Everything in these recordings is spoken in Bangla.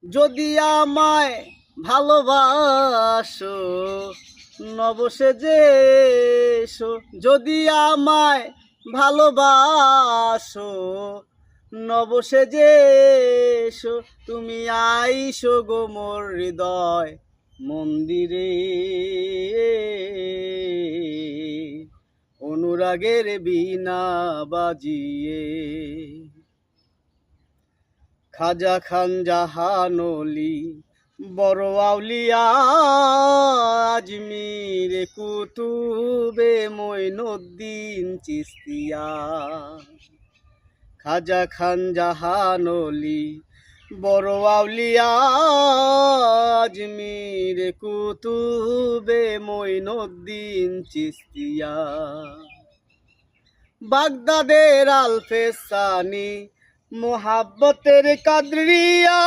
যদি আমায় ভালোবাসো নবসেজে এসো, যদি আমায় ভালোবাসো নবসেজে এসো, তুমি আইসো গো মোর হৃদয় মন্দিরে, অনুরাগের বীণা বাজিয়ে। খাজা খান জাহানলি বড় আউলিয়া, আজমির কুতুবে মঈনুদ্দিন চিশতিয়া। খাজা খান জাহানলি বড় আউলিয়া, আজমির কুতুবে মঈনুদ্দিন চিশতিয়া। বাগদাদের আলফেসানি মোহাব্বতের কাদরিয়া,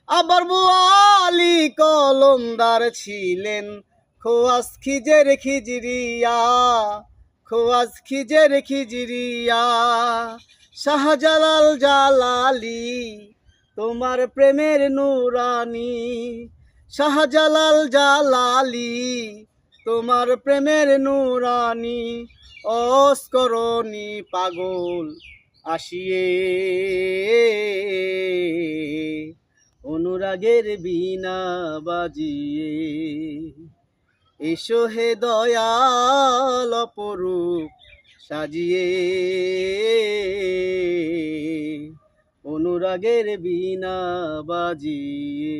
আবার বুয়ালি কলমদার ছিলেন খোয়াজ খিজের খিজরিয়া, খোয়াজ খিজের খিজরিয়া। শাহজালাল জালালি তোমার প্রেমের নুরানি, শাহজালাল জালালি তোমার প্রেমের নুরানি। অস্করণী পাগল আসিয়ে, অনুরাগের বীণা বাজিয়ে। এসো হে দয়াল অপরূপ সাজিয়ে, অনুরাগের বীণা বাজিয়ে।